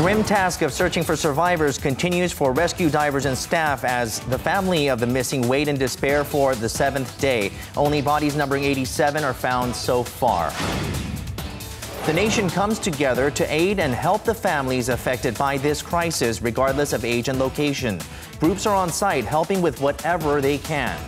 Grim task of searching for survivors continues for rescue divers and staff as the family of the missing wait in despair for the 7th day. Only bodies numbering 87 are found so far. The nation comes together to aid and help the families affected by this crisis, regardless of age and location. Groups are on site helping with whatever they can.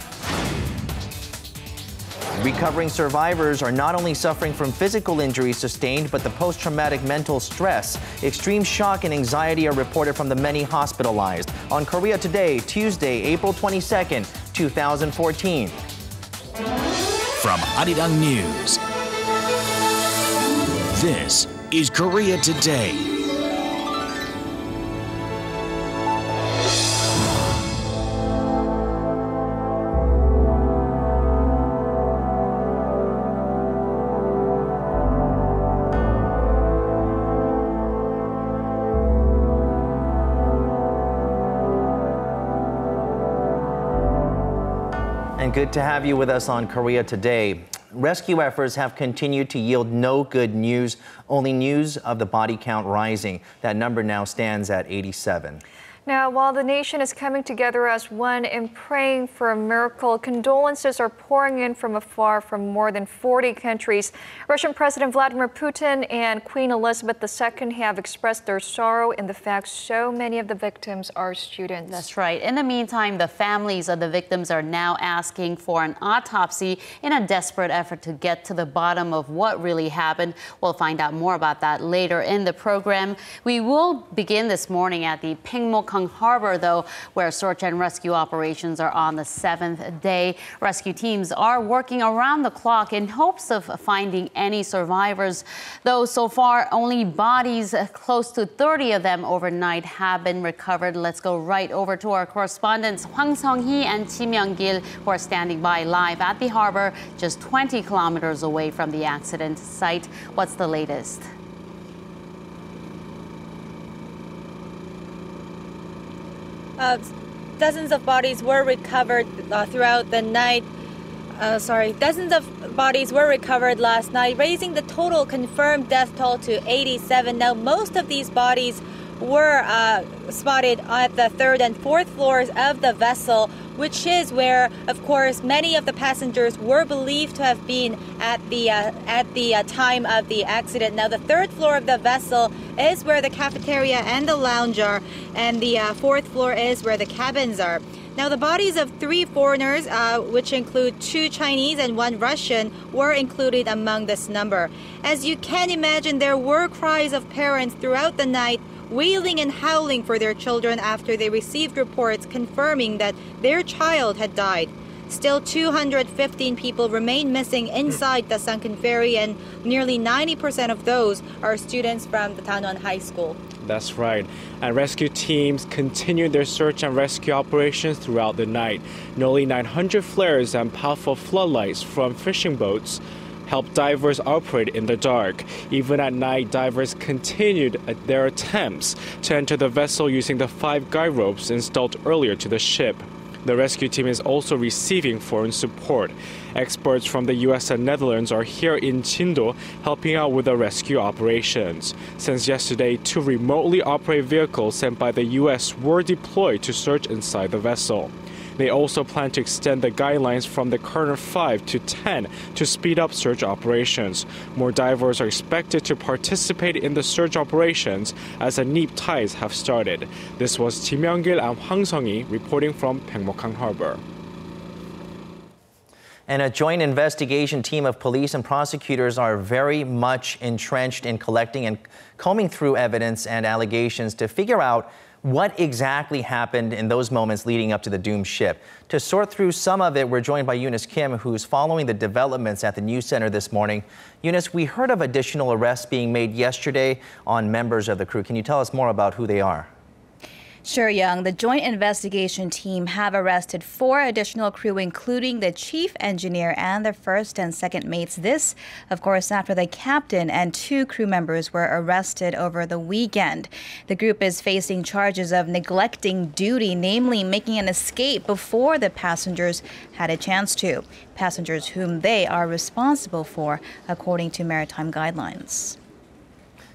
Recovering survivors are not only suffering from physical injuries sustained, but the post-traumatic mental stress. Extreme shock and anxiety are reported from the many hospitalized. On Korea Today, Tuesday, April 22nd, 2014. From Arirang News, this is Korea Today. And good to have you with us on Korea Today. Rescue efforts have continued to yield no good news, only news of the body count rising. That number now stands at 87. Now, while the nation is coming together as one in praying for a miracle, condolences are pouring in from afar from more than 40 countries. Russian President Vladimir Putin and Queen Elizabeth II have expressed their sorrow in the fact so many of the victims are students. That's right. In the meantime, the families of the victims are now asking for an autopsy in a desperate effort to get to the bottom of what really happened. We'll find out more about that later in the program. We will begin this morning at the Pyeongtaek Harbor, though, where search and rescue operations are on the 7th day. Rescue teams are working around the clock in hopes of finding any survivors, though so far only bodies, close to 30 of them overnight, have been recovered. Let's go right over to our correspondents Hwang Sung-hee and Ji Myung-gil, who are standing by live at the harbor, just 20 kilometers away from the accident site. What's the latest? Dozens of bodies were recovered throughout the night. Dozens of bodies were recovered last night, raising the total confirmed death toll to 87. Now, most of these bodies were spotted at the 3rd and 4th floors of the vessel, which is where, of course, many of the passengers were believed to have been at the time of the accident. Now, the 3rd floor of the vessel is where the cafeteria and the lounge are, and the 4th floor is where the cabins are. Now, the bodies of 3 foreigners, which include 2 Chinese and 1 Russian, were included among this number. As you can imagine, there were cries of parents throughout the night, wailing and howling for their children after they received reports confirming that their child had died. Still, 215 people remain missing inside the sunken ferry, and nearly 90% of those are students from the Danwon High School. That's right. And rescue teams continued their search and rescue operations throughout the night. Nearly 900 flares and powerful floodlights from fishing boats helped divers operate in the dark. Even at night, divers continued their attempts to enter the vessel using the 5 guide ropes installed earlier to the ship. The rescue team is also receiving foreign support. Experts from the U.S. and Netherlands are here in Chindo helping out with the rescue operations. Since yesterday, 2 remotely operated vehicles sent by the U.S. were deployed to search inside the vessel. They also plan to extend the guidelines from the current 5 to 10 to speed up search operations. More divers are expected to participate in the search operations as the neap tides have started. This was Ji Myung-gil and Hwang Sung-hee reporting from Pyeongtaek Harbor. And a joint investigation team of police and prosecutors are very much entrenched in collecting and combing through evidence and allegations to figure out what exactly happened in those moments leading up to the doomed ship. To sort through some of it, we're joined by Eunice Kim, who's following the developments at the news center this morning. Eunice, we heard of additional arrests being made yesterday on members of the crew. Can you tell us more about who they are? Sure, Young. The joint investigation team have arrested 4 additional crew, including the chief engineer and the first and second mates. This, of course, after the captain and 2 crew members were arrested over the weekend. The group is facing charges of neglecting duty, namely making an escape before the passengers had a chance to. Passengers whom they are responsible for, according to maritime guidelines.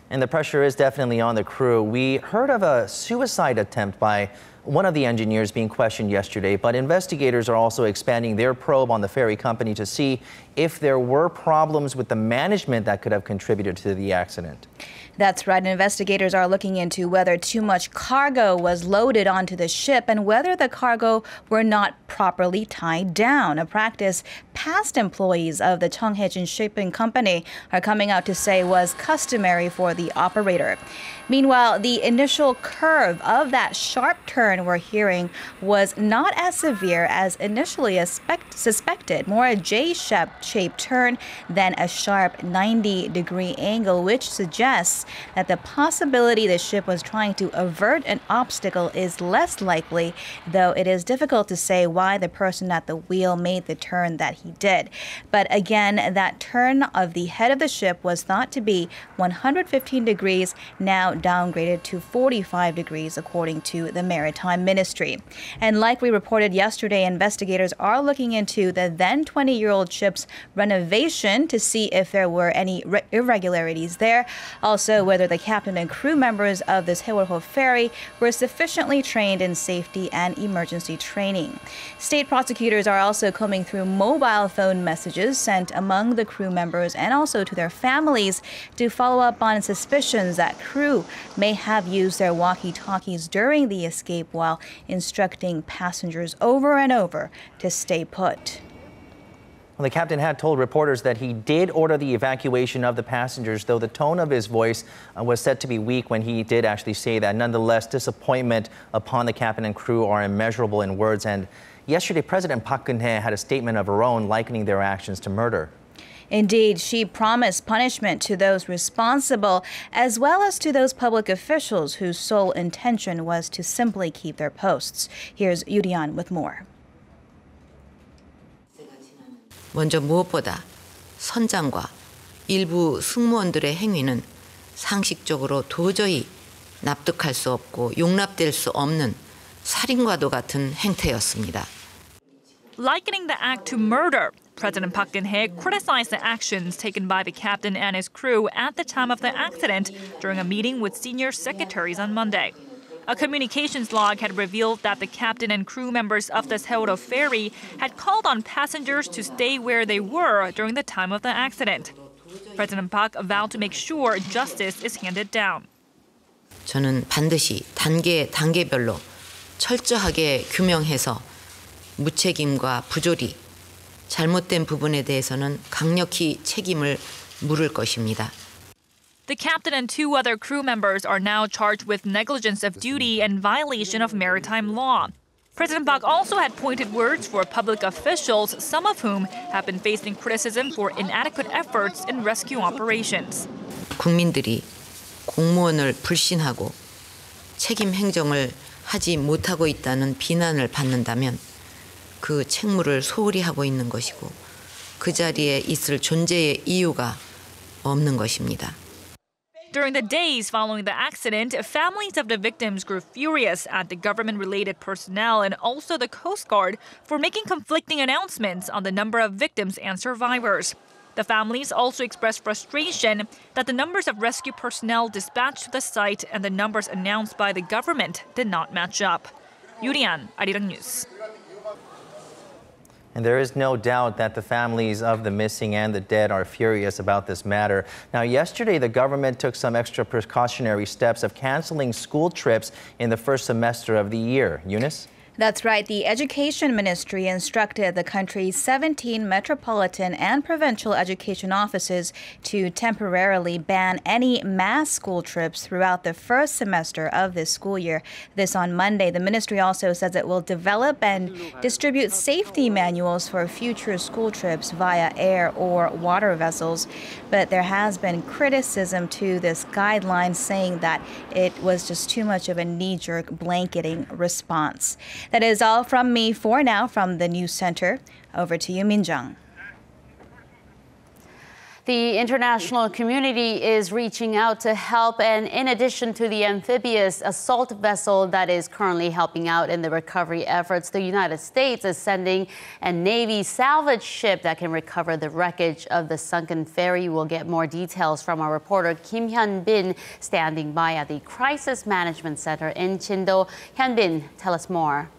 And the pressure is definitely on the crew. We heard of a suicide attempt by one of the engineers being questioned yesterday, but investigators are also expanding their probe on the ferry company to see if there were problems with the management that could have contributed to the accident. That's right. Investigators are looking into whether too much cargo was loaded onto the ship and whether the cargo were not properly tied down, a practice past employees of the Cheonghaejin Shipping Company are coming out to say was customary for the operator. Meanwhile, the initial curve of that sharp turn we're hearing was not as severe as initially suspected, more a J-shaped turn than a sharp 90-degree angle, which suggests that the possibility the ship was trying to avert an obstacle is less likely, though it is difficult to say why the person at the wheel made the turn that he did. But again, that turn of the head of the ship was thought to be 115 degrees, now downgraded to 45 degrees, according to the Maritime Ministry. And like we reported yesterday, investigators are looking into the then 20-year-old ship's renovation to see if there were any irregularities there. Also, whether the captain and crew members of the Sewol-ho ferry were sufficiently trained in safety and emergency training. State prosecutors are also combing through mobile phone messages sent among the crew members and also to their families to follow up on suspicions that crew may have used their walkie-talkies during the escape while instructing passengers over and over to stay put. Well, the captain had told reporters that he did order the evacuation of the passengers, though the tone of his voice was said to be weak when he did actually say that. Nonetheless, disappointment upon the captain and crew are immeasurable in words. And yesterday, President Park Geun-hye had a statement of her own likening their actions to murder. Indeed, she promised punishment to those responsible, as well as to those public officials whose sole intention was to simply keep their posts. Here's Yurian with more. 먼저 무엇보다 선장과 일부 승무원들의 행위는 상식적으로 도저히 납득할 수 없고 용납될 수 없는 살인과도 같은 행태였습니다. Likening the act to murder, President Park Geun-hye criticized the actions taken by the captain and his crew at the time of the accident during a meeting with senior secretaries on Monday. A communications log had revealed that the captain and crew members of the Sewol-ho ferry had called on passengers to stay where they were during the time of the accident. President Park vowed to make sure justice is handed down. 저는 반드시 단계별로 철저하게 규명해서 무책임과 부조리, 잘못된 부분에 대해서는 강력히 책임을 물을 것입니다. The captain and two other crew members are now charged with negligence of duty and violation of maritime law. President Park also had pointed words for public officials, some of whom have been facing criticism for inadequate efforts in rescue operations. 국민들이 공무원을 불신하고 책임 행정을 하지 못하고 있다는 비난을 받는다면 그 책무를 소홀히 하고 있는 것이고 그 자리에 있을 존재의 이유가 없는 것입니다. During the days following the accident, families of the victims grew furious at the government-related personnel and also the Coast Guard for making conflicting announcements on the number of victims and survivors. The families also expressed frustration that the numbers of rescue personnel dispatched to the site and the numbers announced by the government did not match up. Yurian, Arirang News. And there is no doubt that the families of the missing and the dead are furious about this matter. Now, yesterday, the government took some extra precautionary steps of canceling school trips in the first semester of the year. Eunice? That's right. The Education Ministry instructed the country's 17 metropolitan and provincial education offices to temporarily ban any mass school trips throughout the first semester of this school year. This on Monday. The ministry also says it will develop and distribute safety manuals for future school trips via air or water vessels. But there has been criticism to this guideline, saying that it was just too much of a knee-jerk blanketing response. That is all from me for now from the News Center. Over to you, Min-jung. The international community is reaching out to help, and in addition to the amphibious assault vessel that is currently helping out in the recovery efforts, the United States is sending a Navy salvage ship that can recover the wreckage of the sunken ferry. We'll get more details from our reporter Kim Hyun-bin, standing by at the Crisis Management Center in Chindo. Hyun-bin, tell us more.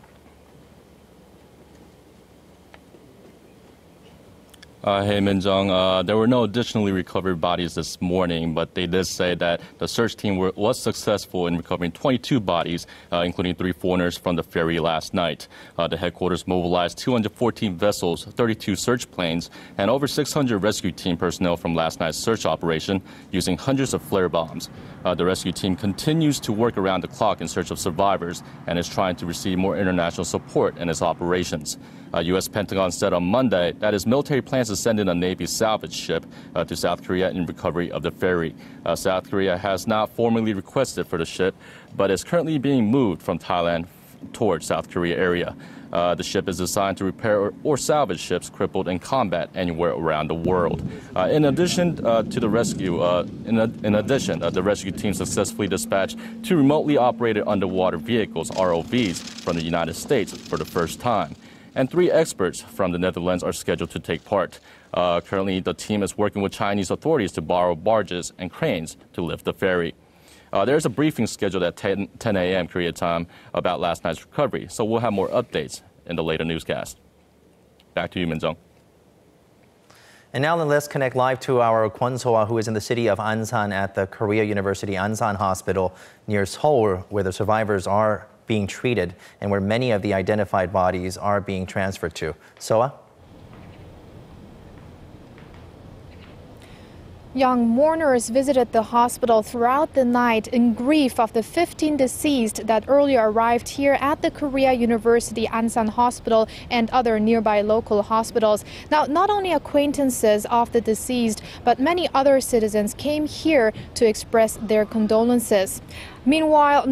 Hey, Min-jung. There were no additionally recovered bodies this morning, but they did say that the search team was successful in recovering 22 bodies, including 3 foreigners from the ferry last night. The headquarters mobilized 214 vessels, 32 search planes, and over 600 rescue team personnel from last night's search operation using hundreds of flare bombs. The rescue team continues to work around the clock in search of survivors and is trying to receive more international support in its operations. U.S. Pentagon said on Monday that its military plans to send in a Navy salvage ship to South Korea in recovery of the ferry. South Korea has not formally requested for the ship, but is currently being moved from Thailand towards South Korea area. The ship is designed to repair or salvage ships crippled in combat anywhere around the world. In addition to the rescue, the rescue team successfully dispatched 2 remotely operated underwater vehicles, ROVs, from the United States for the first time. And 3 experts from the Netherlands are scheduled to take part. Currently, the team is working with Chinese authorities to borrow barges and cranes to lift the ferry. There's a briefing scheduled at 10 a.m. Korea time about last night's recovery, so we'll have more updates in the later newscast. Back to you, Min-jung. And now let's connect live to our Kwon So-ah, who is in the city of Ansan at the Korea University Ansan Hospital near Seoul, where the survivors are being treated and where many of the identified bodies are being transferred to. So-ah? Young mourners visited the hospital throughout the night in grief of the 15 deceased that earlier arrived here at the Korea University Ansan Hospital and other nearby local hospitals. Now, not only acquaintances of the deceased, but many other citizens came here to express their condolences. Meanwhile,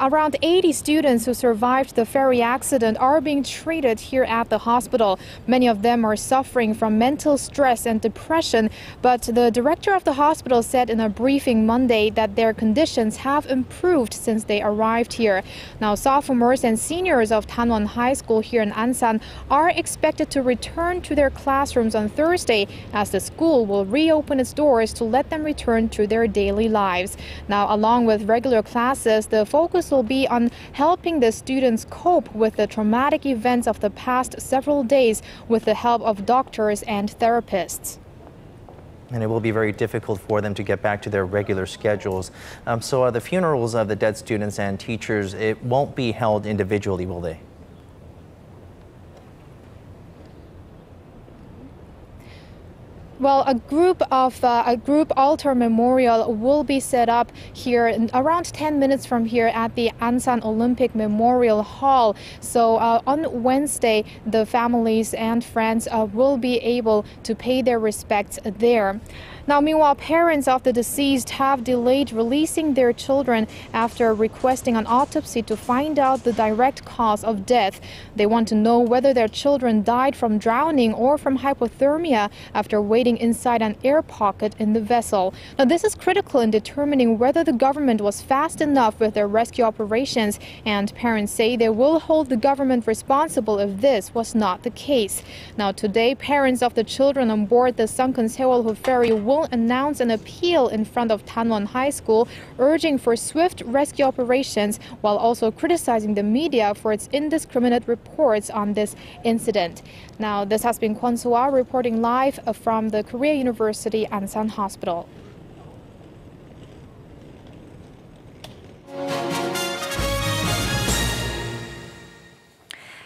around 80 students who survived the ferry accident are being treated here at the hospital. Many of them are suffering from mental stress and depression, but the director of the hospital said in a briefing Monday that their conditions have improved since they arrived here. Now, sophomores and seniors of Tanwon High School here in Ansan are expected to return to their classrooms on Thursday, as the school will reopen its doors to let them return to their daily lives. Now, along with regular classes, the focus will be on helping the students cope with the traumatic events of the past several days with the help of doctors and therapists. And it will be very difficult for them to get back to their regular schedules. So the funerals of the dead students and teachers, it won't be held individually, will they? Well, a group altar memorial will be set up here around 10 minutes from here at the Ansan Olympic Memorial Hall. So on Wednesday, the families and friends will be able to pay their respects there. Now, meanwhile, parents of the deceased have delayed releasing their children after requesting an autopsy to find out the direct cause of death. They want to know whether their children died from drowning or from hypothermia after waiting inside an air pocket in the vessel. Now, this is critical in determining whether the government was fast enough with their rescue operations, and parents say they will hold the government responsible if this was not the case. Now, today, parents of the children on board the sunken Sewol-ho ferry will announce an appeal in front of Tanwon High School, urging for swift rescue operations while also criticizing the media for its indiscriminate reports on this incident. Now, this has been Kwon So-ah reporting live from the Korea University Ansan Hospital.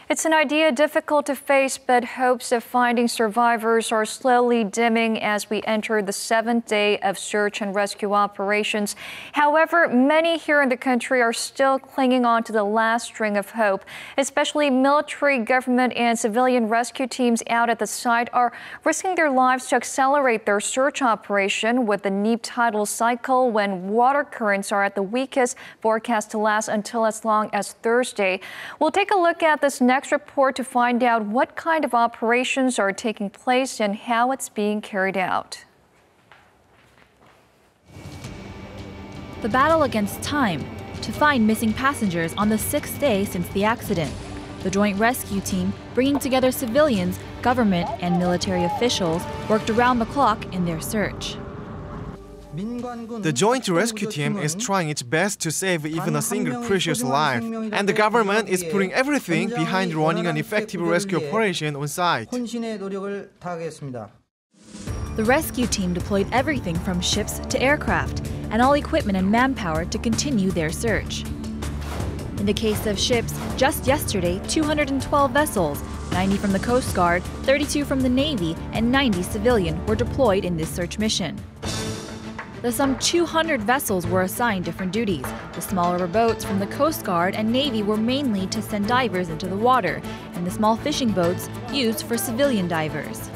It's an idea difficult to face, but hopes of finding survivors are slowly dimming as we enter the 7th day of search and rescue operations. However, many here in the country are still clinging on to the last string of hope. Especially military, government, and civilian rescue teams out at the site are risking their lives to accelerate their search operation with the neap tidal cycle when water currents are at the weakest, forecast to last until as long as Thursday. We'll take a look at this next report to find out what kind of operations are taking place and how it's being carried out. the battle against time to find missing passengers on the 6th day since the accident. The joint rescue team, bringing together civilians, government, and military officials, worked around the clock in their search. The joint rescue team is trying its best to save even a single precious life, and the government is putting everything behind running an effective rescue operation on site. The rescue team deployed everything from ships to aircraft and all equipment and manpower to continue their search. In the case of ships, just yesterday, 212 vessels, 90 from the Coast Guard, 32 from the Navy, and 90 civilian were deployed in this search mission. The some 200 vessels were assigned different duties. The smaller boats from the Coast Guard and Navy were mainly to send divers into the water, and the small fishing boats used for civilian divers.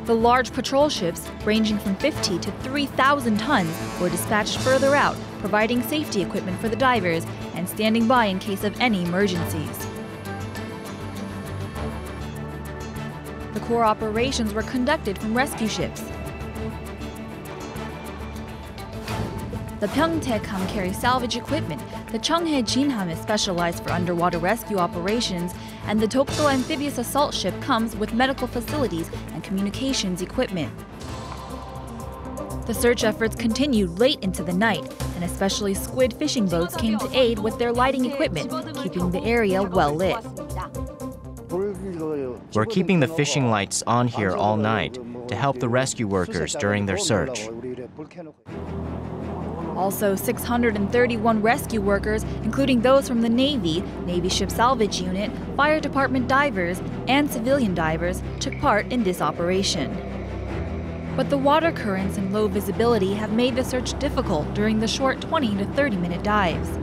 The large patrol ships, ranging from 50 to 3,000 tons, were dispatched further out, providing safety equipment for the divers and standing by in case of any emergencies. The core operations were conducted from rescue ships. The Pyeongtaek-ham carries salvage equipment, the Cheonghae Jinham is specialized for underwater rescue operations, and the Dokdo amphibious assault ship comes with medical facilities and communications equipment. The search efforts continued late into the night, and especially squid fishing boats came to aid with their lighting equipment, keeping the area well lit. We're keeping the fishing lights on here all night to help the rescue workers during their search. Also, 631 rescue workers, including those from the Navy, Navy Ship Salvage Unit, Fire Department divers, and civilian divers, took part in this operation. But the water currents and low visibility have made the search difficult during the short 20 to 30-minute dives.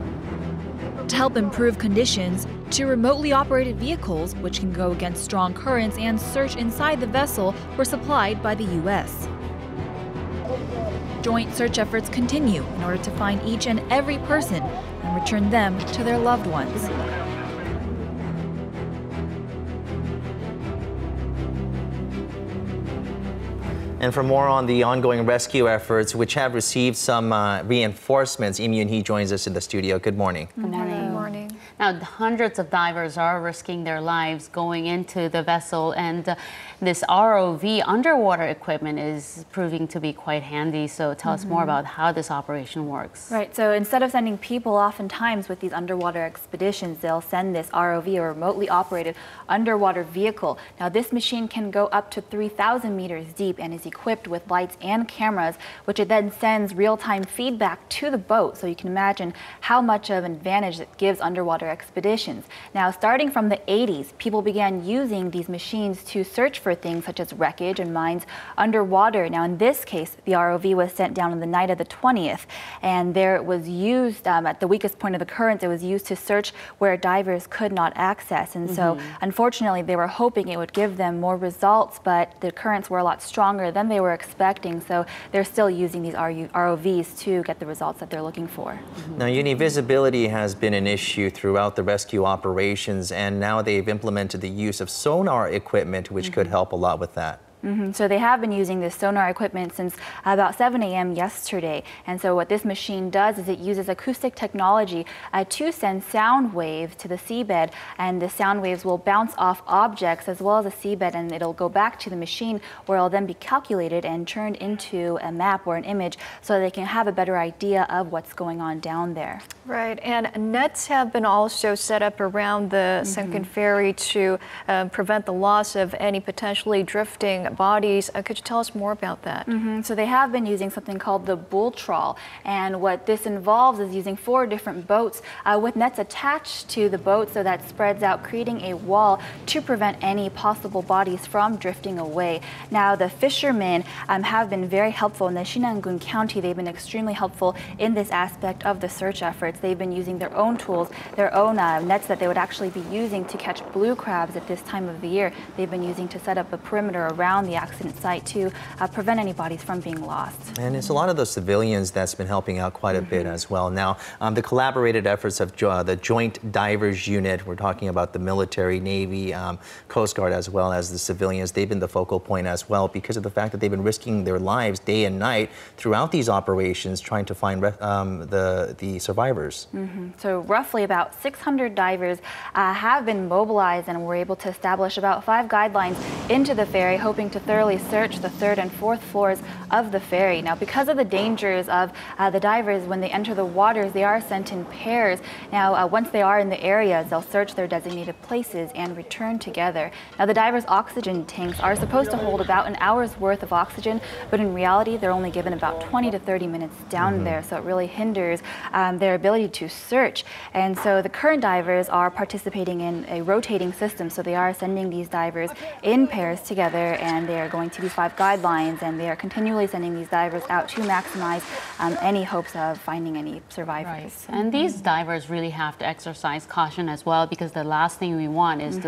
To help improve conditions, 2 remotely operated vehicles, which can go against strong currents and search inside the vessel, were supplied by the U.S. Joint search efforts continue in order to find each and every person and return them to their loved ones. And for more on the ongoing rescue efforts, which have received some reinforcements, Im Yoon-hee joins us in the studio. Good morning. Good morning. Good morning. Now, hundreds of divers are risking their lives going into the vessel, and this ROV underwater equipment is proving to be quite handy. So tell us more about how this operation works. Right, so instead of sending people, oftentimes with these underwater expeditions, they'll send this ROV, or remotely operated underwater vehicle. Now, this machine can go up to 3,000 meters deep and is equipped with lights and cameras, which it then sends real-time feedback to the boat. So you can imagine how much of an advantage it gives underwater expeditions. Now, starting from the 80s, people began using these machines to search for things such as wreckage and mines underwater. Now, in this case, the ROV was sent down on the night of the 20th, and there it was used at the weakest point of the current. It was used to search where divers could not access. And so, unfortunately, they were hoping it would give them more results, but the currents were a lot stronger than they were expecting. So they're still using these ROVs to get the results that they're looking for. Now, Yoon-hee, visibility has been an issue throughout the rescue operations, and now they've implemented the use of sonar equipment, which could help a lot with that. So they have been using this sonar equipment since about 7 a.m. yesterday. And so what this machine does is it uses acoustic technology to send sound waves to the seabed, and the sound waves will bounce off objects as well as the seabed, and it'll go back to the machine where it'll then be calculated and turned into a map or an image so they can have a better idea of what's going on down there. Right, and nets have been also set up around the sunken ferry to prevent the loss of any potentially drifting bodies. Could you tell us more about that? So they have been using something called the bull trawl, and what this involves is using 4 different boats with nets attached to the boat so that spreads out, creating a wall to prevent any possible bodies from drifting away. Now, the fishermen have been very helpful in the Sinangun County. They've been extremely helpful in this aspect of the search efforts. They've been using their own tools, their own nets that they would actually be using to catch blue crabs at this time of the year. They've been using to set up a perimeter around around the accident site to prevent any bodies from being lost. And it's a lot of those civilians that's been helping out quite a bit as well. Now, the collaborated efforts of the Joint Divers Unit, we're talking about the military, Navy, Coast Guard, as well as the civilians, they've been the focal point as well because of the fact that they've been risking their lives day and night throughout these operations trying to find the survivors. So roughly about 600 divers have been mobilized and were able to establish about 5 guidelines into the ferry, hoping to thoroughly search the 3rd and 4th floors of the ferry. Now, because of the dangers of the divers, when they enter the waters, they are sent in pairs. Now, once they are in the areas, they'll search their designated places and return together. Now, the divers' oxygen tanks are supposed to hold about an hour's worth of oxygen, but in reality, they're only given about 20 to 30 minutes down there, so it really hinders their ability to search. And so the current divers are participating in a rotating system, so they are sending these divers in pairs together, and they are going to these 5 guidelines, and they are continually sending these divers out to maximize any hopes of finding any survivors. Right. And these divers really have to exercise caution as well, because the last thing we want is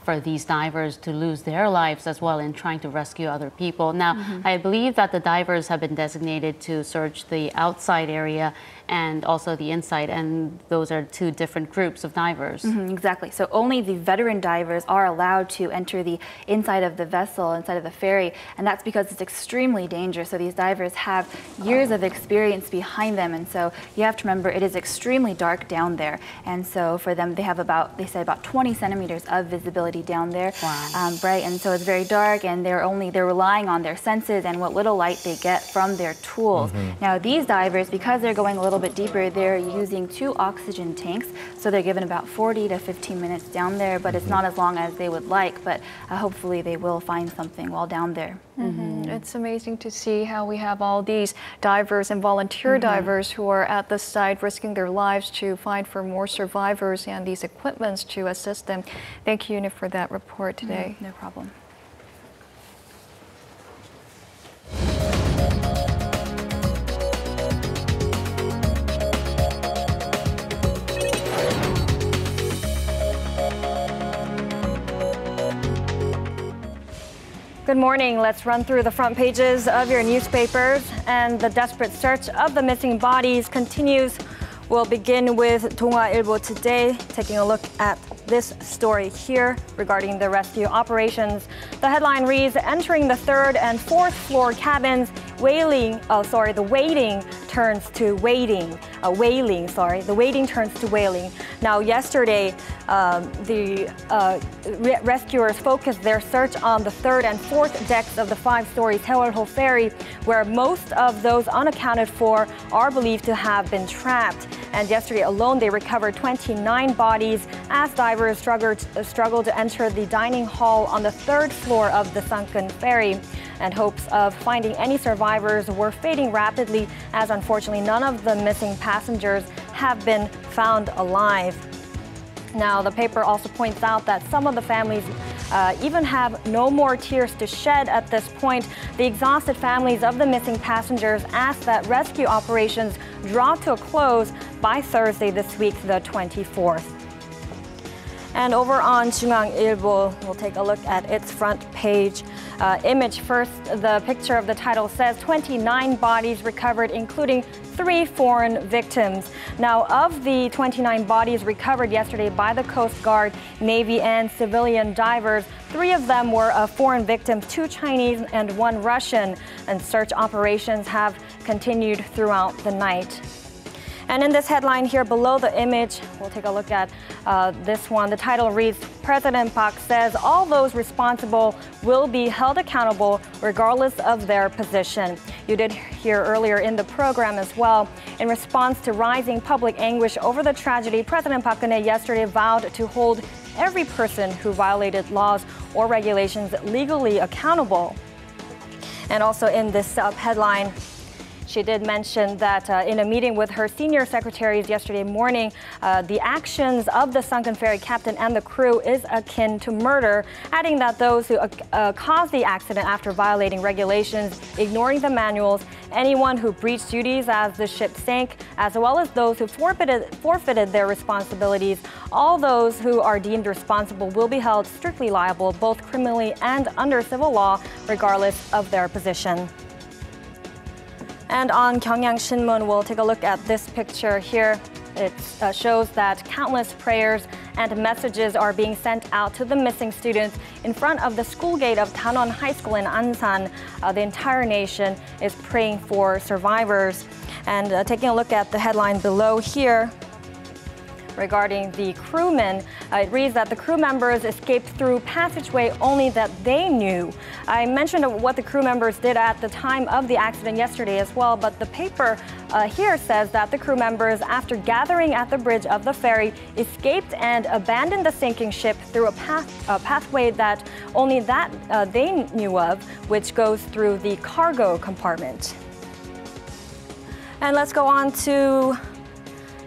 for these divers to lose their lives as well in trying to rescue other people. Now, I believe that the divers have been designated to search the outside area and also the inside, and those are 2 different groups of divers. Exactly. So only the veteran divers are allowed to enter the inside of the vessel, inside of the ferry, and that's because it's extremely dangerous. So these divers have years of experience behind them, and so you have to remember it is extremely dark down there. And so for them, they have they say about 20 centimeters of visibility down there. Wow. Right, and so it's very dark, and they're relying on their senses and what little light they get from their tools. Now, these divers, because they're going a little bit deeper, they're using 2 oxygen tanks, so they're given about 40 to 15 minutes down there, but it's not as long as they would like, but hopefully they will find something while down there. It's amazing to see how we have all these divers and volunteer divers who are at the site risking their lives to find for more survivors and these equipments to assist them. Thank you, Unit, for that report today. No problem. Good morning. Let's run through the front pages of your newspapers. And the desperate search of the missing bodies continues. We'll begin with 동아일보 today, taking a look at this story here regarding the rescue operations. The headline reads, entering the 3rd and 4th floor cabins, the waiting turns to waiting. The waiting turns to wailing. Now, yesterday, the rescuers focused their search on the 3rd and 4th decks of the 5-story Sewol-ho ferry, where most of those unaccounted for are believed to have been trapped. And yesterday alone, they recovered 29 bodies as divers struggled to enter the dining hall on the 3rd floor of the sunken ferry. And hopes of finding any survivors were fading rapidly, as unfortunately none of the missing passengers have been found alive. Now, the paper also points out that some of the families even have no more tears to shed at this point. The exhausted families of the missing passengers ask that rescue operations draw to a close by Thursday this week, the 24th. And over on 중앙일보, we'll take a look at its front page image first. The picture of the title says 29 bodies recovered, including 3 foreign victims. Now, of the 29 bodies recovered yesterday by the Coast Guard, Navy, and civilian divers, 3 of them were foreign victims, 2 Chinese and 1 Russian. And search operations have continued throughout the night. And in this headline here below the image, we'll take a look at this one. The title reads, President Park says all those responsible will be held accountable regardless of their position. You did hear earlier in the program as well. In response to rising public anguish over the tragedy, President Park Geun-hye yesterday vowed to hold every person who violated laws or regulations legally accountable. And also in this headline, She did mention that in a meeting with her senior secretaries yesterday morning, the actions of the sunken ferry captain and the crew is akin to murder, adding that those who caused the accident after violating regulations, ignoring the manuals, anyone who breached duties as the ship sank, as well as those who forfeited their responsibilities, all those who are deemed responsible will be held strictly liable, both criminally and under civil law, regardless of their position. And on Gyeongyang Shinmun, we'll take a look at this picture here. It shows that countless prayers and messages are being sent out to the missing students in front of the school gate of Danon High School in Ansan. The entire nation is praying for survivors. And taking a look at the headline below here, regarding the crewmen, it reads that the crew members escaped through passageway only that they knew. I mentioned what the crew members did at the time of the accident yesterday as well, but the paper here says that the crew members, after gathering at the bridge of the ferry, escaped and abandoned the sinking ship through a pathway that only that they knew of, which goes through the cargo compartment. And let's go on to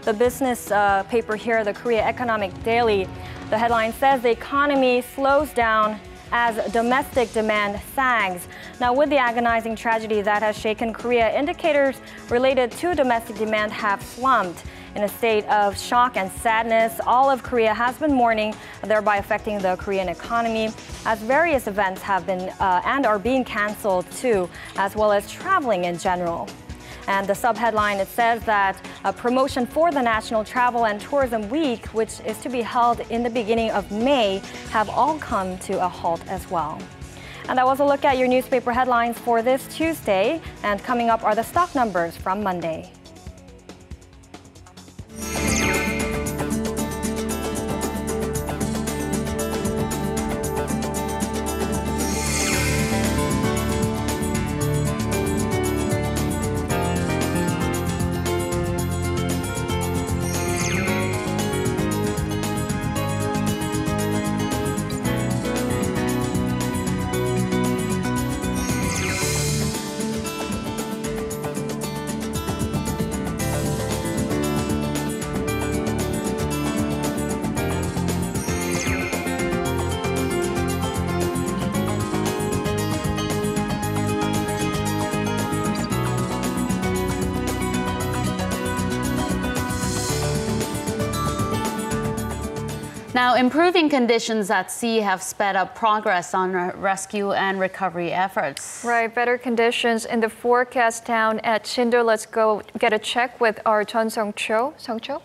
the business paper here, the Korea Economic Daily. The headline says the economy slows down as domestic demand sags. Now, with the agonizing tragedy that has shaken Korea, indicators related to domestic demand have slumped. In a state of shock and sadness, all of Korea has been mourning, thereby affecting the Korean economy, as various events have been and are being canceled too, as well as traveling in general. And the subheadline, it says that a promotion for the National Travel and Tourism Week, which is to be held in the beginning of May, have all come to a halt as well. And that was a look at your newspaper headlines for this Tuesday. And coming up are the stock numbers from Monday. Now, improving conditions at sea have sped up progress on rescue and recovery efforts. Right, better conditions in the forecast down at Chindo. Let's go get a check with our Chun Sung-cho. Sung-cho?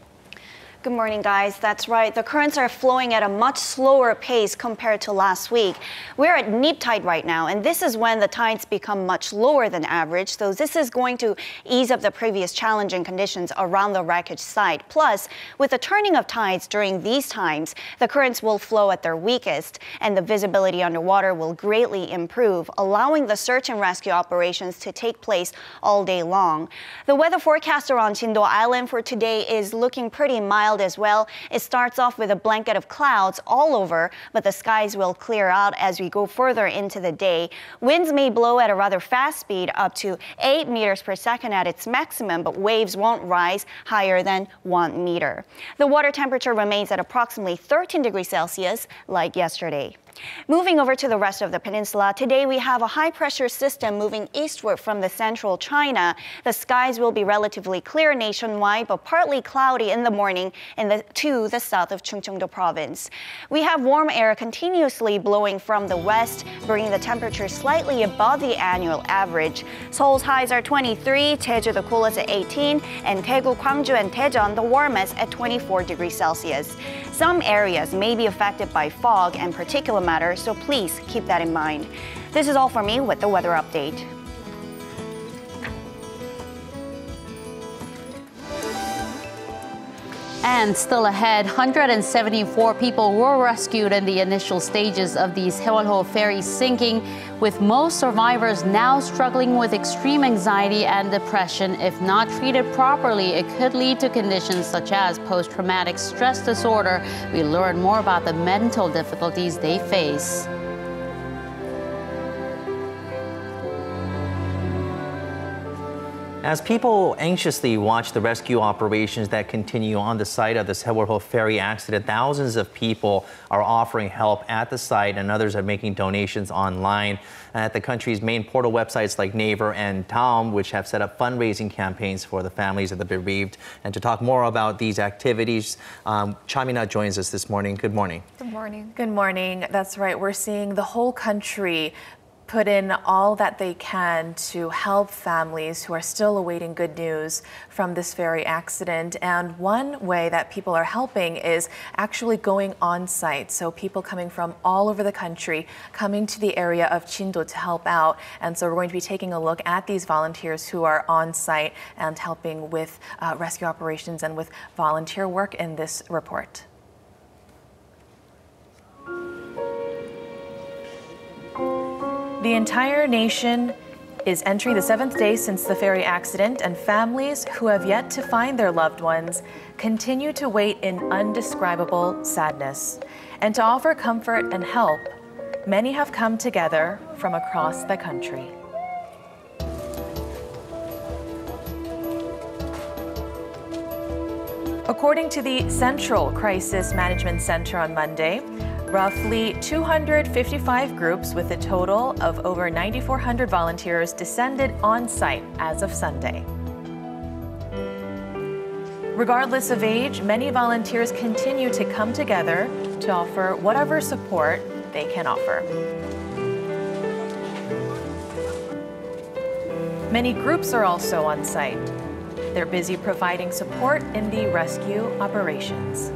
Good morning, guys. That's right. The currents are flowing at a much slower pace compared to last week. We're at neap tide right now, and this is when the tides become much lower than average. So this is going to ease up the previous challenging conditions around the wreckage site. Plus, with the turning of tides during these times, the currents will flow at their weakest, and the visibility underwater will greatly improve, allowing the search and rescue operations to take place all day long. The weather forecaster on Chindo Island for today is looking pretty mild as well. It starts off with a blanket of clouds all over, but the skies will clear out as we go further into the day. Winds may blow at a rather fast speed, up to 8 meters per second at its maximum, but waves won't rise higher than 1 meter. The water temperature remains at approximately 13 degrees Celsius like yesterday. Moving over to the rest of the peninsula, today we have a high-pressure system moving eastward from the central China. The skies will be relatively clear nationwide, but partly cloudy in the morning to the south of Chungcheong-do province. We have warm air continuously blowing from the west, bringing the temperature slightly above the annual average. Seoul's highs are 23, Jeju the coolest at 18, and Daegu, Gwangju, and Daejeon the warmest at 24 degrees Celsius. Some areas may be affected by fog and particulate matter, so please keep that in mind. This is all for me with the weather update. And still ahead, 174 people were rescued in the initial stages of the Sewol-ho ferry sinking, with most survivors now struggling with extreme anxiety and depression. If not treated properly, it could lead to conditions such as post-traumatic stress disorder. We learn more about the mental difficulties they face. As people anxiously watch the rescue operations that continue on the site of the Sewol-ho ferry accident, thousands of people are offering help at the site and others are making donations online at the country's main portal websites like Naver and Daum, which have set up fundraising campaigns for the families of the bereaved. And to talk more about these activities, Chamina joins us this morning. Good morning. Good morning. Good morning. That's right. We're seeing the whole country put in all that they can to help families who are still awaiting good news from this ferry accident. And one way that people are helping is actually going on site. So people coming from all over the country coming to the area of Chindo to help out. And so we're going to be taking a look at these volunteers who are on site and helping with rescue operations and with volunteer work in this report. The entire nation is entering the 7th day since the ferry accident, and families who have yet to find their loved ones continue to wait in undescribable sadness. And to offer comfort and help, many have come together from across the country. According to the Central Crisis Management Center on Monday, roughly 255 groups with a total of over 9,400 volunteers descended on site as of Sunday. Regardless of age, many volunteers continue to come together to offer whatever support they can offer. Many groups are also on site. They're busy providing support in the rescue operations.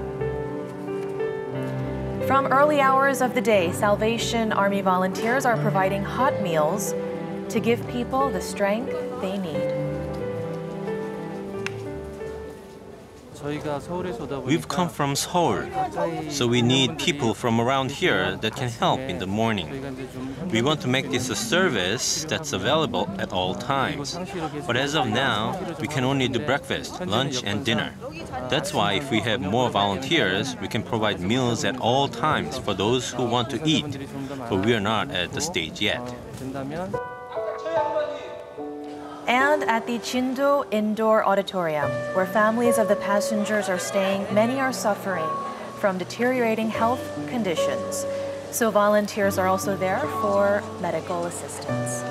From early hours of the day, Salvation Army volunteers are providing hot meals to give people the strength they need. We've come from Seoul, so we need people from around here that can help in the morning. We want to make this a service that's available at all times. But as of now, we can only do breakfast, lunch, and dinner. That's why if we have more volunteers, we can provide meals at all times for those who want to eat. But we are not at the stage yet. And at the Chindo Indoor Auditorium, where families of the passengers are staying, many are suffering from deteriorating health conditions. So volunteers are also there for medical assistance.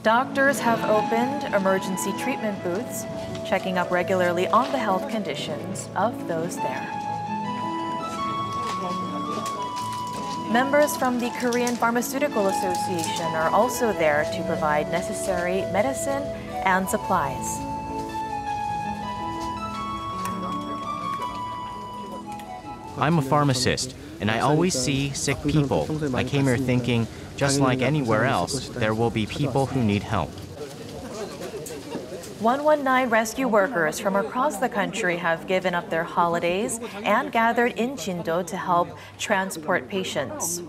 Doctors have opened emergency treatment booths, checking up regularly on the health conditions of those there. Members from the Korean Pharmaceutical Association are also there to provide necessary medicine and supplies. I'm a pharmacist, and I always see sick people. I came here thinking, just like anywhere else, there will be people who need help. 119 rescue workers from across the country have given up their holidays and gathered in Chindo to help transport patients.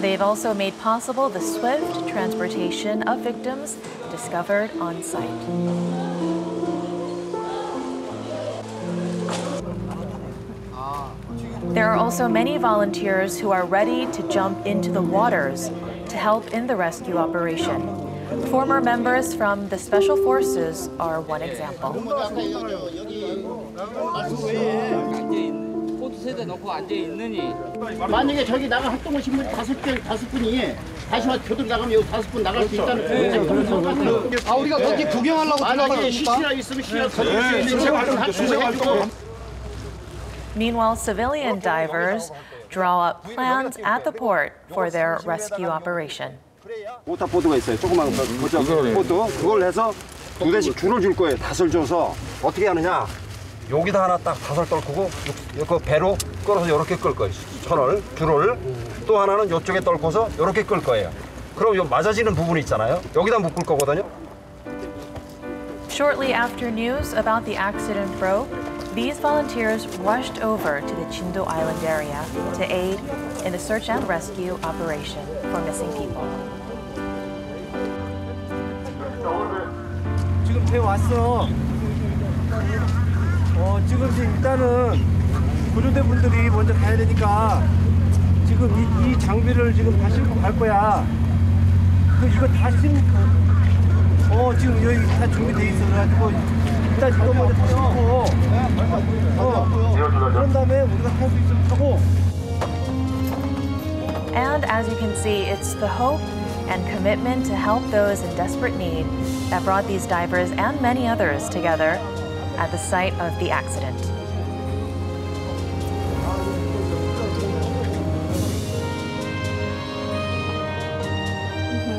They've also made possible the swift transportation of victims discovered on site. There are also many volunteers who are ready to jump into the waters to help in the rescue operation. Former members from the Special Forces are one example. 만약에 저기 나가 합동원 신문 다섯 분이 다시 와서 교도로 나가면 여기 5분 나갈 수 있다는 아 우리가 거기 구경하려고 만약에 시시라 있으면 시시라 Meanwhile, civilian divers draw up plans at the port for their rescue operation. 모터보드가 있어요. 조그만 보드. 그걸 해서 2대씩 줄을 줄 거예요. 닷을 줘서 어떻게 하느냐. 여기다 하나 딱 닷을 떨구고 그 배로 끌어서 이렇게 끌 거예요. 줄을. 또 하나는 이쪽에 떨궈서 이렇게 끌 거예요. 그럼 요 맞아지는 부분이 있잖아요. 여기다 묶을 거거든요. Shortly after news about the accident broke, these volunteers rushed over to the Chindo Island area to aid in the search and rescue operation for missing people. 지금 배 왔어. 지금 일단은 구조대분들이 먼저 가야 되니까 지금 이 장비를 지금 다 싣고 갈 거야. 이거 다 지금 여기 다 준비돼 있어 가지고 일단 이거 먼저 다 싣고 그런 다음에 우리가 탈 수 있으면 타고. And as you can see, it's the hope and commitment to help those in desperate need that brought these divers and many others together at the site of the accident.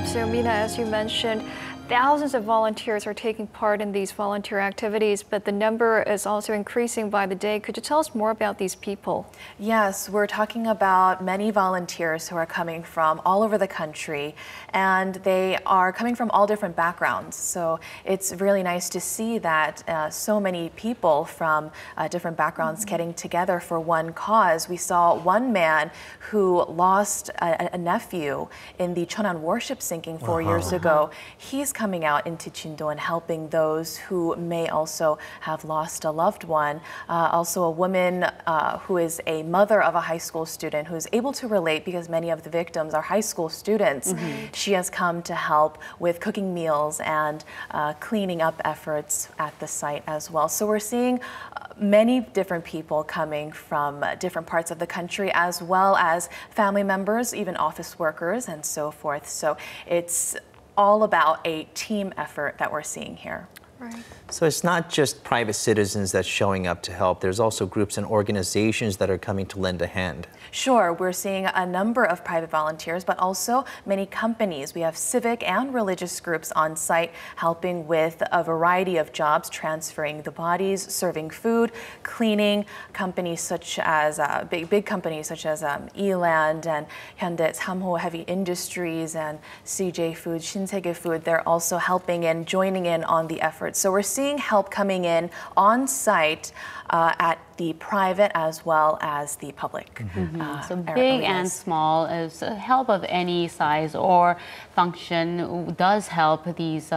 So, Mina, as you mentioned, thousands of volunteers are taking part in these volunteer activities, but the number is also increasing by the day. Could you tell us more about these people? Yes, we're talking about many volunteers who are coming from all over the country, and they are coming from all different backgrounds. So it's really nice to see that so many people from different backgrounds getting together for one cause. We saw one man who lost a nephew in the Cheonan warship sinking 4 years ago. He's coming out into Chindo and helping those who may also have lost a loved one. Also a woman who is a mother of a high school student who is able to relate because many of the victims are high school students. She has come to help with cooking meals and cleaning up efforts at the site as well. So we're seeing many different people coming from different parts of the country, as well as family members, even office workers and so forth. So it's all about a team effort that we're seeing here. Right. So it's not just private citizens that's showing up to help. There's also groups and organizations that are coming to lend a hand. Sure, we're seeing a number of private volunteers, but also many companies. We have civic and religious groups on site helping with a variety of jobs, transferring the bodies, serving food, cleaning. Companies such as, big companies such as Eland and Hyundai Samho Heavy Industries and CJ Food, Shinsegae Food, they're also helping and joining in on the effort. So we're seeing help coming in on site at the private as well as the public. So big and small, is help of any size or function does help these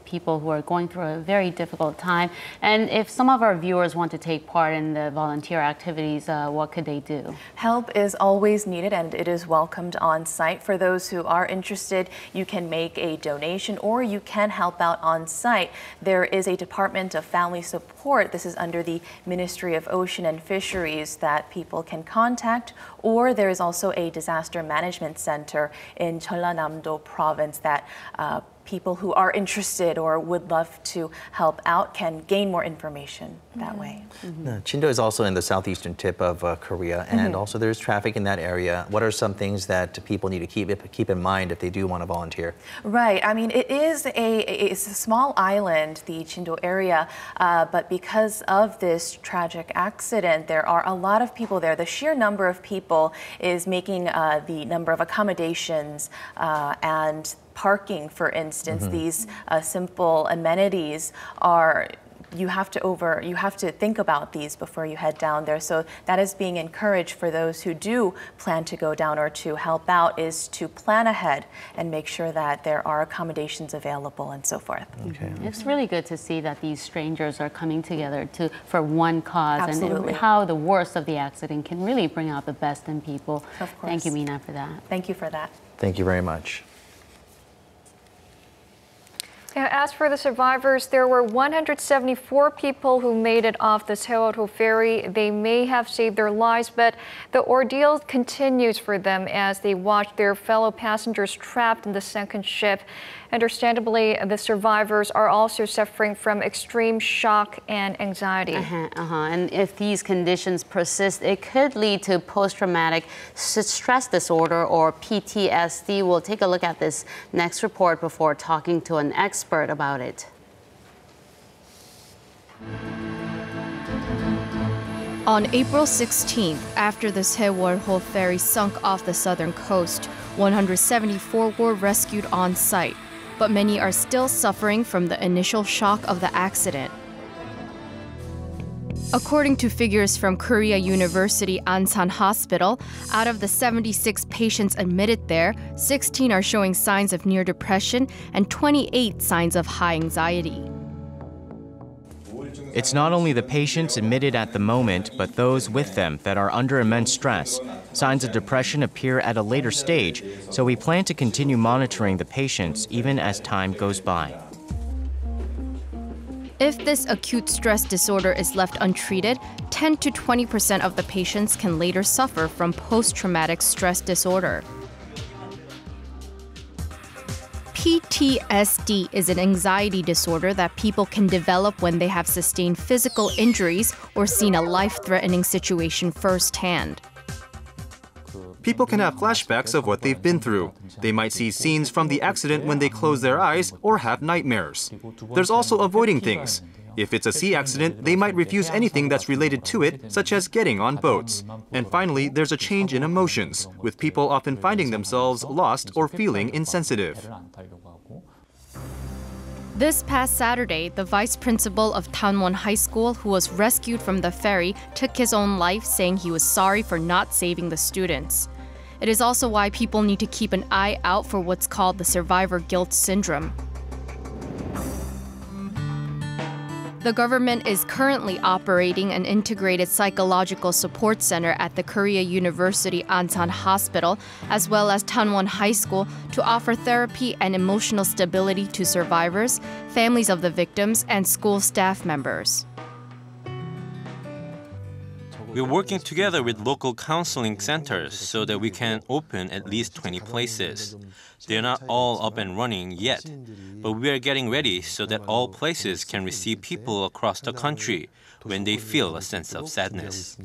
people who are going through a very difficult time. And if some of our viewers want to take part in the volunteer activities, what could they do? Help is always needed and it is welcomed on site. For those who are interested, you can make a donation or you can help out on site. There is a Department of Family Support. This is under the Ministry of Ocean and Fisheries that people can contact, or there is also a disaster management center in Jeollanam-do province that people who are interested or would love to help out can gain more information that way. Chindo is also in the southeastern tip of Korea, and also there's traffic in that area. What are some things that people need to keep in mind if they do want to volunteer? Right. I mean, it's a small island, the Chindo area, but because of this tragic accident, there are a lot of people there. The sheer number of people is making the number of accommodations and parking, for instance, these simple amenities are, you have to think about these before you head down there. So that is being encouraged for those who do plan to go down or to help out, is to plan ahead and make sure that there are accommodations available and so forth. It's really good to see that these strangers are coming together for one cause. Absolutely. And how the worst of the accident can really bring out the best in people. Of course. Thank you, Mina, for that. Thank you for that. Thank you very much. Now, as for the survivors, there were 174 people who made it off the Sewol-ho ferry. They may have saved their lives, but the ordeal continues for them as they watch their fellow passengers trapped in the sunken ship. Understandably, the survivors are also suffering from extreme shock and anxiety. And if these conditions persist, it could lead to post-traumatic stress disorder or PTSD. We'll take a look at this next report before talking to an expert about it. On April 16th, after the Sewol-ho ferry sunk off the southern coast, 174 were rescued on site, but many are still suffering from the initial shock of the accident. According to figures from Korea University Ansan Hospital, out of the 76 patients admitted there, 16 are showing signs of near depression and 28 signs of high anxiety. It's not only the patients admitted at the moment, but those with them that are under immense stress. Signs of depression appear at a later stage, so we plan to continue monitoring the patients even as time goes by. If this acute stress disorder is left untreated, 10 to 20% of the patients can later suffer from post-traumatic stress disorder. PTSD is an anxiety disorder that people can develop when they have sustained physical injuries or seen a life-threatening situation firsthand. People can have flashbacks of what they've been through. They might see scenes from the accident when they close their eyes or have nightmares. There's also avoiding things. If it's a sea accident, they might refuse anything that's related to it, such as getting on boats. And finally, there's a change in emotions, with people often finding themselves lost or feeling insensitive. This past Saturday, the vice principal of Tanwon High School, who was rescued from the ferry, took his own life, saying he was sorry for not saving the students. It is also why people need to keep an eye out for what's called the survivor guilt syndrome. The government is currently operating an integrated psychological support center at the Korea University Ansan Hospital, as well as Tanwon High School, to offer therapy and emotional stability to survivors, families of the victims, and school staff members. We're working together with local counseling centers so that we can open at least 20 places. They're not all up and running yet, but we are getting ready so that all places can receive people across the country when they feel a sense of sadness.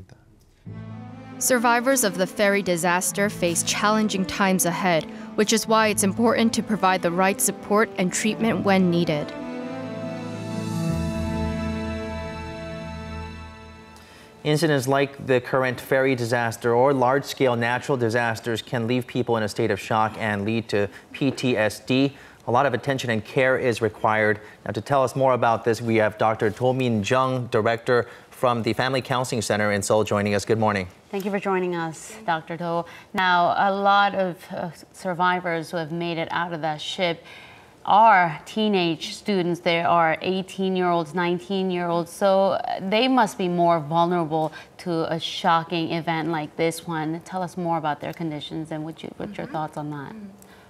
Survivors of the ferry disaster face challenging times ahead, which is why it's important to provide the right support and treatment when needed. Incidents like the current ferry disaster or large-scale natural disasters can leave people in a state of shock and lead to PTSD. A lot of attention and care is required. Now, to tell us more about this, we have Dr. Do Min-jung, director from the Family Counseling Center in Seoul, joining us. Good morning. Thank you for joining us, Dr. Do. Now, a lot of survivors who have made it out of that ship are teenage students. There are 18-year-olds, 19-year-olds, so they must be more vulnerable to a shocking event like this one. Tell us more about their conditions and what's your thoughts on that?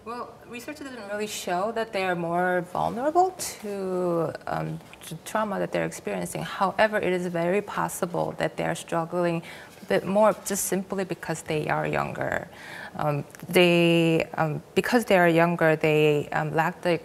Well, research doesn't really show that they are more vulnerable to trauma that they're experiencing. However, it is very possible that they're struggling a bit more just simply because they are younger. Because they are younger, they lack the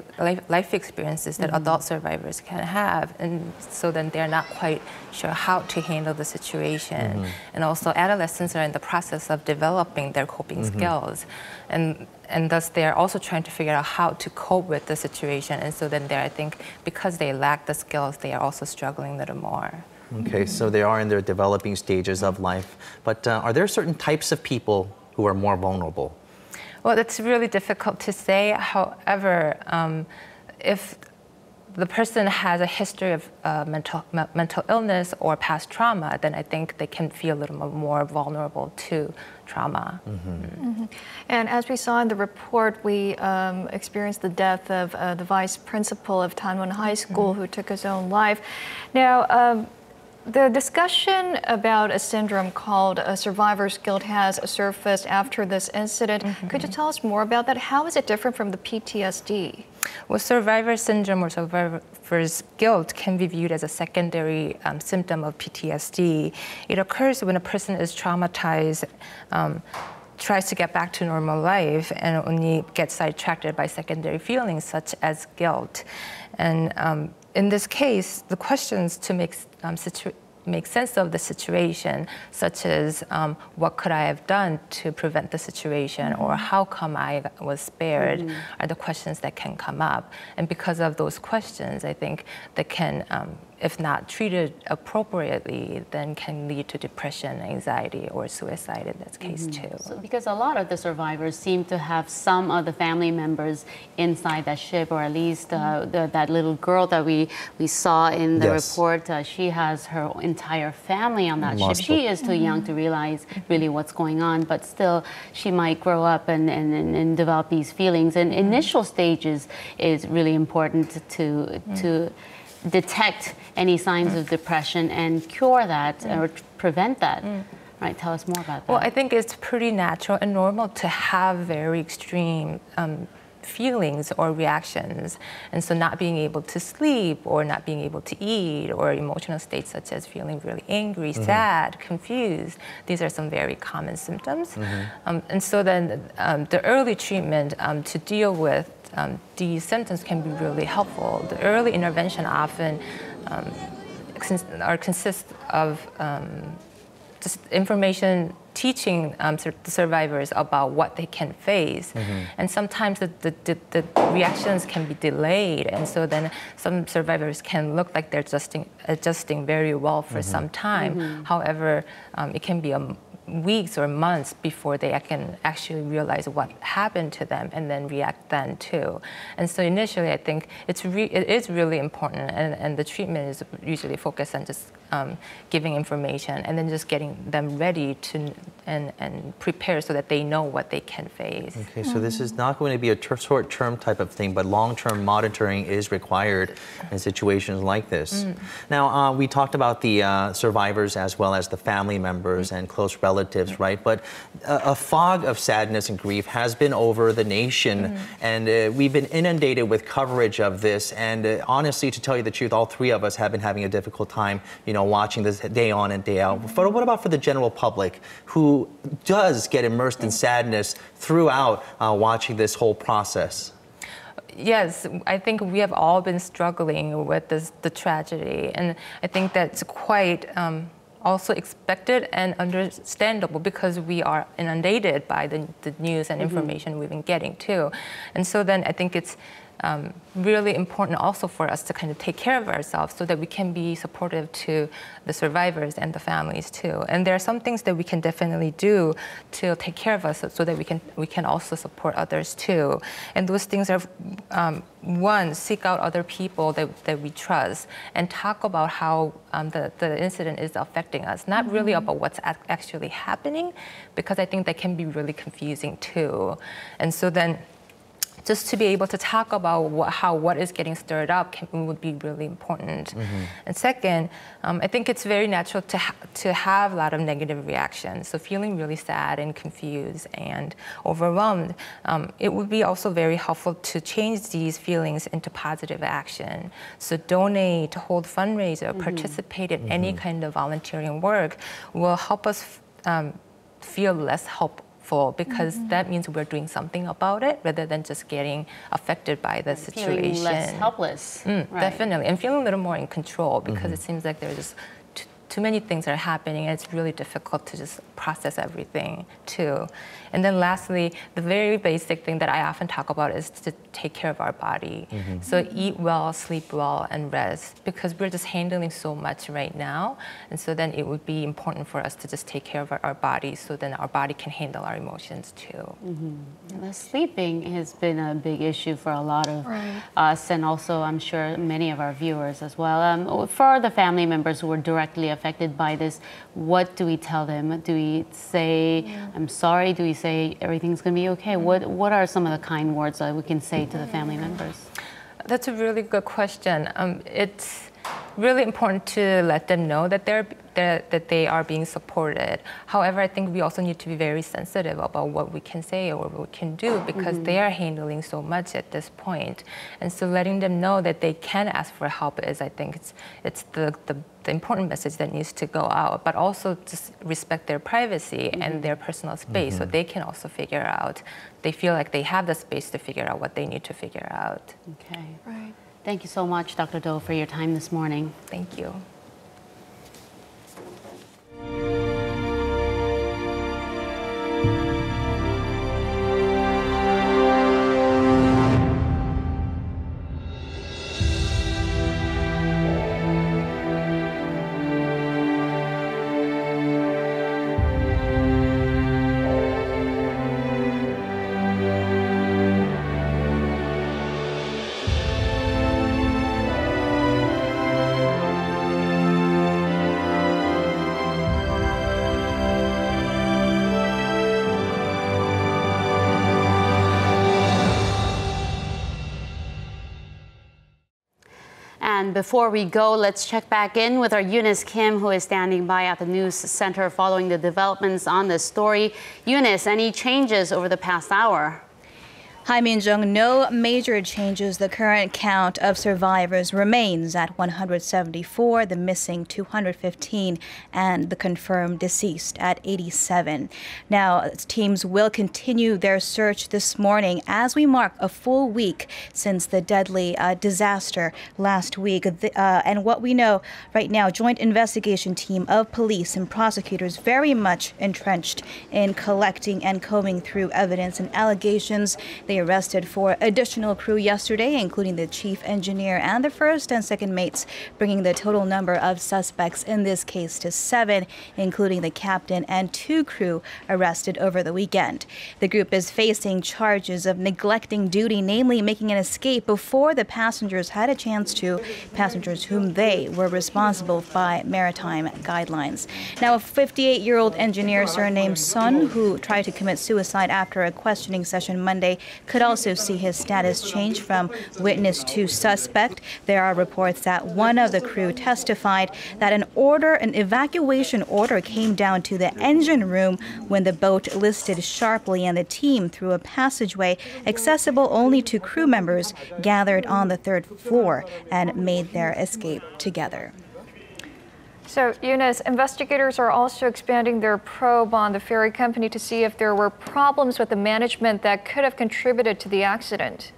life experiences that adult survivors can have, and so then they're not quite sure how to handle the situation. And also, adolescents are in the process of developing their coping skills, and thus they're also trying to figure out how to cope with the situation. And so then I think, because they lack the skills, they are also struggling a little more. Okay, so they are in their developing stages of life. But are there certain types of people who are more vulnerable? Well, it's really difficult to say. However, if the person has a history of mental illness or past trauma, then I think they can feel a little more vulnerable to trauma. And as we saw in the report, we experienced the death of the vice principal of Tanwon High School who took his own life. Now, the discussion about a syndrome called survivor's guilt has surfaced after this incident. Could you tell us more about that? How is it different from the PTSD? Well, survivor syndrome or survivor's guilt can be viewed as a secondary symptom of PTSD. It occurs when a person is traumatized, tries to get back to normal life, and only gets sidetracked by secondary feelings such as guilt. And in this case, the questions to make sense of the situation, such as what could I have done to prevent the situation, or how come I was spared, are the questions that can come up. And because of those questions, I think that can, if not treated appropriately, then can lead to depression, anxiety, or suicide in this case too. So because a lot of the survivors seem to have some of the family members inside that ship, or at least that little girl that we saw in the report, she has her entire family on that ship. She is too young to realize really what's going on, but still she might grow up and develop these feelings. And initial stages is really important to detect any signs of depression and cure that or prevent that. Right, tell us more about that. Well, I think it's pretty natural and normal to have very extreme feelings or reactions. And so not being able to sleep or not being able to eat or emotional states such as feeling really angry, sad, confused. These are some very common symptoms. And so then the early treatment to deal with these symptoms can be really helpful. The early intervention often consists of just information teaching the survivors about what they can face. And sometimes the reactions can be delayed. And so then some survivors can look like they're adjusting very well for some time. However, it can be weeks or months before they can actually realize what happened to them and then react then too. And so initially, I think it is really important, and the treatment is usually focused on just giving information and then just getting them ready to and prepare so that they know what they can face. Okay, so this is not going to be a short-term type of thing, but long-term monitoring is required in situations like this. Now, we talked about the survivors as well as the family members and close relatives, right? But a fog of sadness and grief has been over the nation, and we've been inundated with coverage of this. And honestly, to tell you the truth, all three of us have been having a difficult time, watching this day on and day out. But what about for the general public who does get immersed in sadness throughout watching this whole process? Yes, I think we have all been struggling with the tragedy, and I think that's quite also expected and understandable because we are inundated by the news and information we've been getting too. And so then I think it's really important also for us to kind of take care of ourselves so that we can be supportive to the survivors and the families too. And there are some things that we can definitely do to take care of us so that we can also support others too. And those things are, one, seek out other people that we trust and talk about how the incident is affecting us, not really about what's actually happening, because I think that can be really confusing too. And so then just to be able to talk about what is getting stirred up would be really important. And second, I think it's very natural to have a lot of negative reactions. So feeling really sad and confused and overwhelmed, it would be also very helpful to change these feelings into positive action. So donate, hold fundraiser, participate in any kind of volunteering work will help us feel less hopeful, because that means we're doing something about it rather than just getting affected by the situation. Feeling less helpless. Right. Definitely, and feeling a little more in control, because it seems like there's just too many things are happening, and it's really difficult to just process everything too. And then lastly, the very basic thing that I often talk about is to take care of our body. So eat well, sleep well, and rest, because we're just handling so much right now. And so then it would be important for us to just take care of our bodies so then our body can handle our emotions too. The sleeping has been a big issue for a lot of us, and also I'm sure many of our viewers as well. For the family members who were directly affected by this, what do we tell them? Do we say, I'm sorry? Do we say everything's going to be okay? What are some of the kind words that we can say to the family members? That's a really good question. It's really important to let them know that that they are being supported. However, I think we also need to be very sensitive about what we can say or what we can do, because they are handling so much at this point. And so letting them know that they can ask for help is, I think, it's the important message that needs to go out, but also just respect their privacy and their personal space, so they can also figure out, they feel like they have the space to figure out what they need to figure out. Okay. Right. Thank you so much, Dr. Do, for your time this morning. Thank you. And before we go, let's check back in with our Eunice Kim, who is standing by at the news center following the developments on this story. Eunice, any changes over the past hour? Hi, Min-jung. No major changes. The current count of survivors remains at 174, the missing 215, and the confirmed deceased at 87. Now, teams will continue their search this morning as we mark a full week since the deadly disaster last week. And what we know right now, joint investigation team of police and prosecutors very much entrenched in collecting and combing through evidence and allegations. They arrested 4 additional crew yesterday, including the chief engineer and the first and second mates, bringing the total number of suspects in this case to 7, including the captain and 2 crew arrested over the weekend. The group is facing charges of neglecting duty, namely making an escape before the passengers had a chance to, passengers whom they were responsible by maritime guidelines. Now, a 58-year-old engineer surnamed Sun, who tried to commit suicide after a questioning session Monday, could also see his status change from witness to suspect. There are reports that one of the crew testified that an evacuation order came down to the engine room when the boat listed sharply and the team through a passageway accessible only to crew members gathered on the 3rd floor and made their escape together. So, Eunice, investigators are also expanding their probe on the ferry company to see if there were problems with the management that could have contributed to the accident.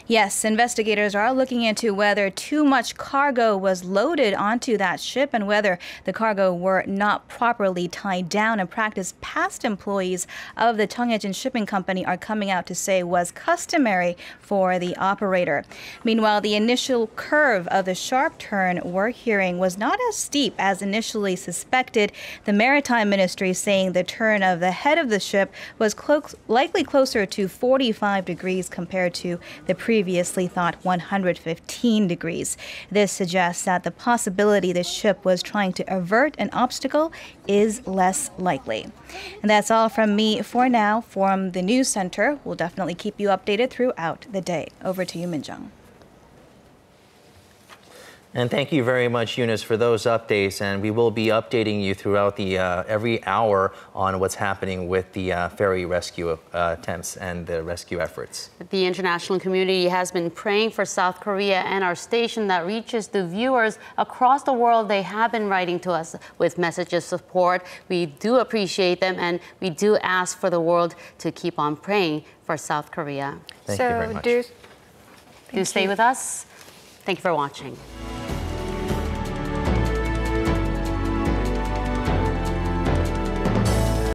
Yes, investigators are looking into whether too much cargo was loaded onto that ship and whether the cargo were not properly tied down, a practice past employees of the Cheonghaejin Shipping Company are coming out to say was customary for the operator. Meanwhile, the initial curve of the sharp turn we're hearing was not as steep as initially suspected. The Maritime Ministry saying the turn of the head of the ship was likely closer to 45 degrees compared to the previously thought 115 degrees. This suggests that the possibility the ship was trying to avert an obstacle is less likely. And that's all from me for now. From the news center, we'll definitely keep you updated throughout the day. Over to you, Min-jung. And thank you very much, Eunice, for those updates. And we will be updating you throughout the every hour on what's happening with the ferry rescue attempts and the rescue efforts. The international community has been praying for South Korea, and our station that reaches the viewers across the world, they have been writing to us with messages of support. We do appreciate them, and we do ask for the world to keep on praying for South Korea. Thank you very much. Do stay with us. Thank you for watching.